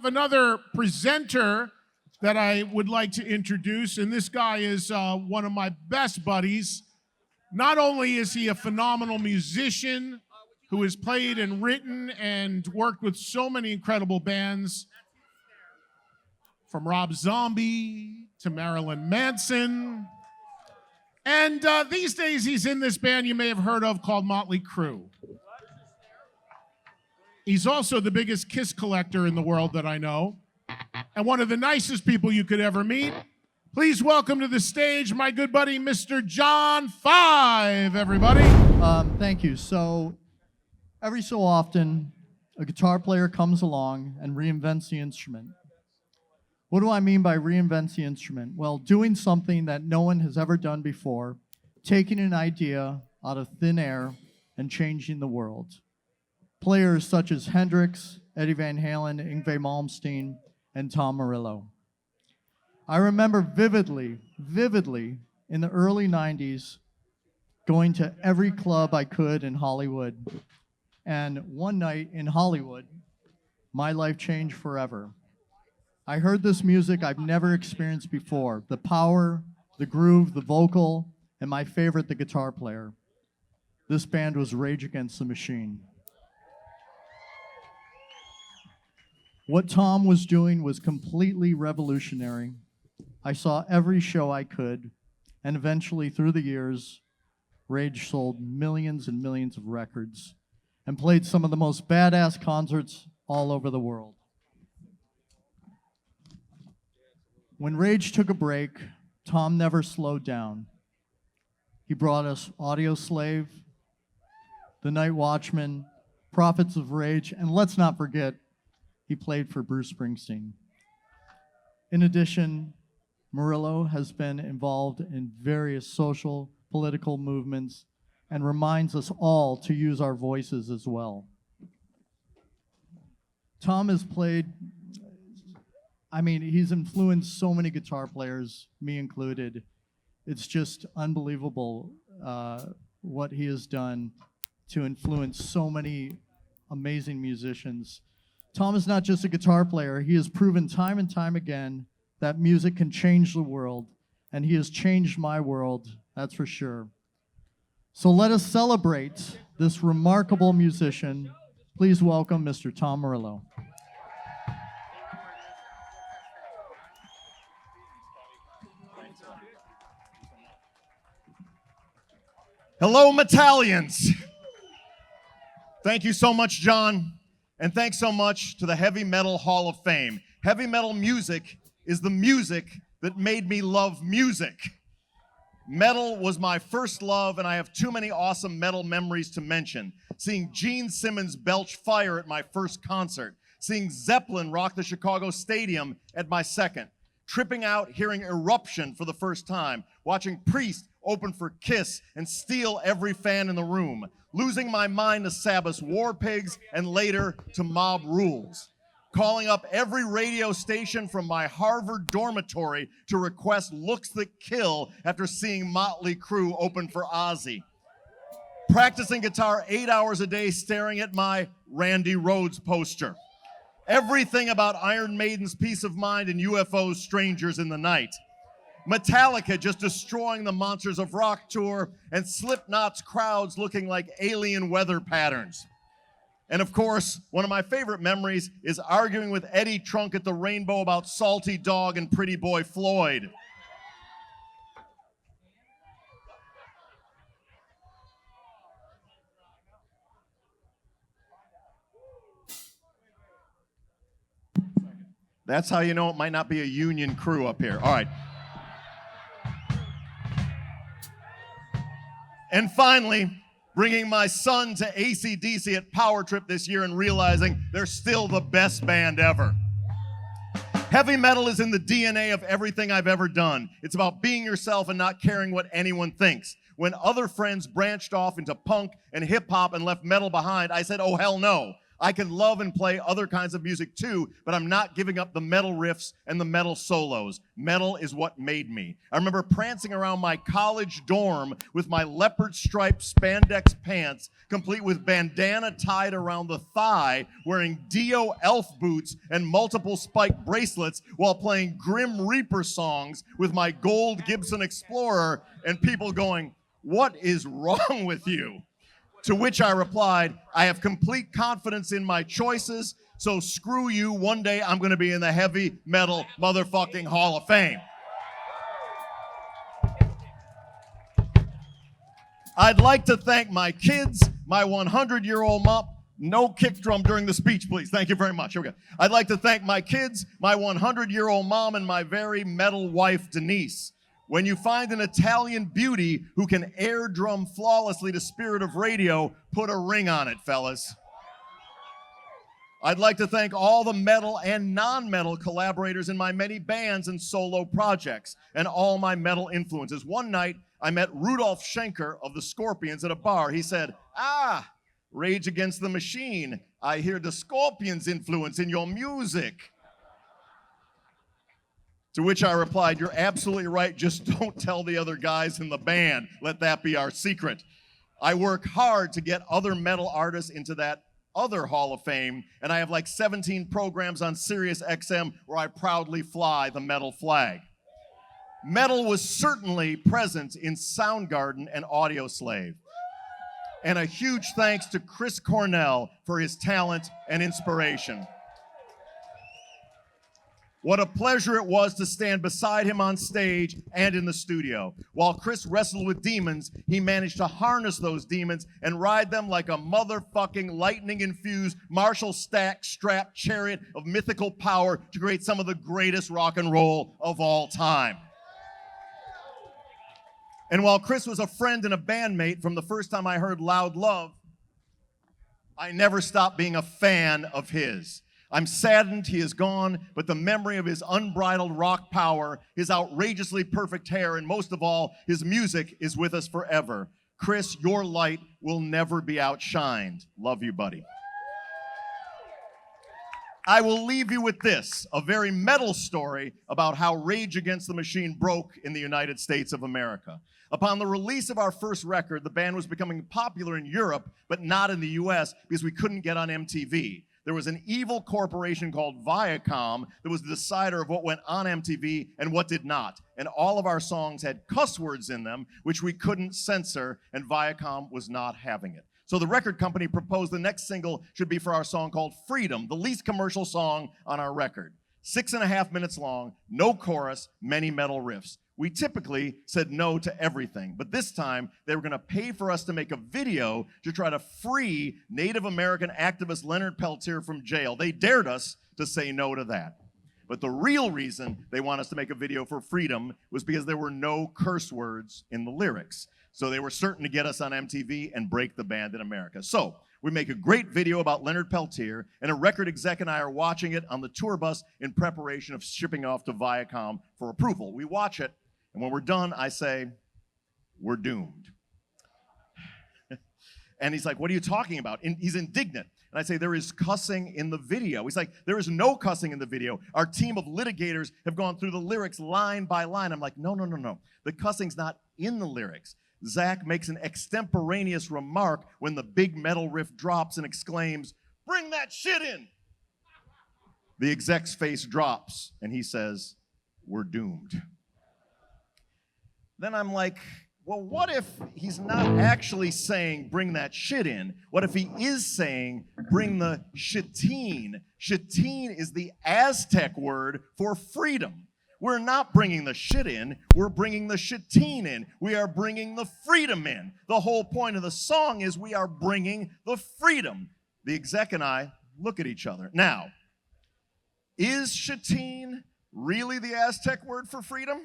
another presenter that I would like to introduce, and this guy is one of my best buddies. Not only is he a phenomenal musician who has played and written and worked with so many incredible bands, from Rob Zombie to Marilyn Manson. And these days he's in this band you may have heard of called Motley Crue. He's also the biggest Kiss collector in the world that I know, and one of the nicest people you could ever meet. Please welcome to the stage my good buddy, Mr. John Five, everybody. Thank you. So every so often, a guitar player comes along and reinvents the instrument. What do I mean by reinvents the instrument? Well, doing something that no one has ever done before, taking an idea out of thin air and changing the world. Players such as Hendrix, Eddie Van Halen, Yngwie Malmsteen, and Tom Morello. I remember vividly in the early 90s going to every club I could in Hollywood. And one night in Hollywood, my life changed forever. I heard this music I've never experienced before. The power, the groove, the vocal, and my favorite, the guitar player. This band was Rage Against the Machine. What Tom was doing was completely revolutionary. I saw every show I could, and eventually, through the years, Rage sold millions and millions of records and played some of the most badass concerts all over the world. When Rage took a break, Tom never slowed down. He brought us Audioslave, the Nightwatchman, Prophets of Rage, and let's not forget, he played for Bruce Springsteen. In addition, Morello has been involved in various social, political movements and reminds us all to use our voices as well. Tom has played, he's influenced so many guitar players, me included. It's just unbelievable what he has done to influence so many amazing musicians. Tom is not just a guitar player. He has proven time and time again that music can change the world, and he has changed my world, that's for sure. So let us celebrate this remarkable musician. Please welcome Mr. Tom Morello. Hello, Metallians. Thank you so much, John. And thanks so much to the Heavy Metal Hall of Fame. Heavy metal music is the music that made me love music. Metal was my first love, and I have too many awesome metal memories to mention. Seeing Gene Simmons belch fire at my first concert. Seeing Zeppelin rock the Chicago Stadium at my second. Tripping out, hearing Eruption for the first time. Watching Priest open for Kiss and steal every fan in the room. Losing my mind to Sabbath's War Pigs and later to Mob Rules. Calling up every radio station from my Harvard dormitory to request Looks That Kill after seeing Motley Crue open for Ozzy. Practicing guitar 8 hours a day staring at my Randy Rhoads poster. Everything about Iron Maiden's Peace of Mind and UFO's Strangers in the Night. Metallica just destroying the Monsters of Rock tour, and Slipknot's crowds looking like alien weather patterns. And of course, one of my favorite memories is arguing with Eddie Trunk at the Rainbow about Salty Dog and Pretty Boy Floyd. That's how you know it might not be a union crew up here. All right. And finally, bringing my son to AC/DC at Power Trip this year and realizing they're still the best band ever. Heavy metal is in the DNA of everything I've ever done. It's about being yourself and not caring what anyone thinks. When other friends branched off into punk and hip hop and left metal behind, I said, oh, hell no. I can love and play other kinds of music too, but I'm not giving up the metal riffs and the metal solos. Metal is what made me. I remember prancing around my college dorm with my leopard striped spandex pants, complete with bandana tied around the thigh, wearing Dio elf boots and multiple spiked bracelets while playing Grim Reaper songs with my gold Gibson Explorer, and people going, "What is wrong with you?" To which I replied, "I have complete confidence in my choices, so screw you. One day I'm going to be in the heavy metal motherfucking Hall of Fame." I'd like to thank my kids, my 100-year-old mom. No kick drum during the speech, please. Thank you very much. Here we go. I'd like to thank my kids, my 100-year-old mom, and my very metal wife, Denise. When you find an Italian beauty who can air drum flawlessly to Spirit of Radio, put a ring on it, fellas. I'd like to thank all the metal and non-metal collaborators in my many bands and solo projects, and all my metal influences. One night, I met Rudolf Schenker of the Scorpions at a bar. He said, Rage Against the Machine. I hear the Scorpions influence in your music. To which I replied, "You're absolutely right, just don't tell the other guys in the band. Let that be our secret." I work hard to get other metal artists into that other Hall of Fame, and I have like 17 programs on Sirius XM where I proudly fly the metal flag. Metal was certainly present in Soundgarden and Audioslave. And a huge thanks to Chris Cornell for his talent and inspiration. What a pleasure it was to stand beside him on stage and in the studio. While Chris wrestled with demons, he managed to harness those demons and ride them like a motherfucking lightning-infused Marshall Stack-strapped chariot of mythical power to create some of the greatest rock and roll of all time. And while Chris was a friend and a bandmate from the first time I heard Loud Love, I never stopped being a fan of his. I'm saddened he is gone, but the memory of his unbridled rock power, his outrageously perfect hair, and most of all, his music is with us forever. Chris, your light will never be outshined. Love you, buddy. I will leave you with this, a very metal story about how Rage Against the Machine broke in the United States of America. Upon the release of our first record, the band was becoming popular in Europe, but not in the US because we couldn't get on MTV. There was an evil corporation called Viacom that was the decider of what went on MTV and what did not. And all of our songs had cuss words in them, which we couldn't censor, and Viacom was not having it. So the record company proposed the next single should be for our song called Freedom, the least commercial song on our record. 6.5 minutes long, no chorus, many metal riffs. We typically said no to everything, but this time they were going to pay for us to make a video to try to free Native American activist Leonard Peltier from jail. They dared us to say no to that. But the real reason they want us to make a video for Freedom was because there were no curse words in the lyrics. So they were certain to get us on MTV and break the band in America. So we make a great video about Leonard Peltier, and a record exec and I are watching it on the tour bus in preparation of shipping off to Viacom for approval. We watch it, and when we're done, I say, "We're doomed." And he's like, "What are you talking about?" And he's indignant. And I say, "There is cussing in the video." He's like, "There is no cussing in the video. Our team of litigators have gone through the lyrics line by line." I'm like, no. The cussing's not in the lyrics. Zach makes an extemporaneous remark when the big metal riff drops and exclaims, "Bring that shit in." The exec's face drops, and he says, "We're doomed." Then I'm like, well, what if he's not actually saying bring that shit in? What if he is saying bring the shiteen? Shiteen is the Aztec word for freedom. We're not bringing the shit in, we're bringing the shiteen in. We are bringing the freedom in. The whole point of the song is we are bringing the freedom. The exec and I look at each other. Now, is shiteen really the Aztec word for freedom?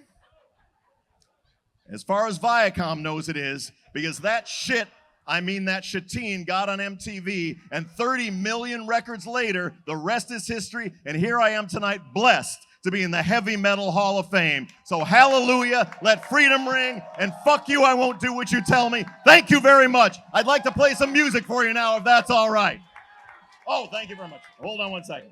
As far as Viacom knows it is, because that shit, I mean that shiteen, got on MTV, and 30 million records later, the rest is history, and here I am tonight blessed to be in the Heavy Metal Hall of Fame. So hallelujah, let freedom ring, and fuck you, I won't do what you tell me. Thank you very much. I'd like to play some music for you now, if that's all right. Oh, thank you very much. Hold on one second.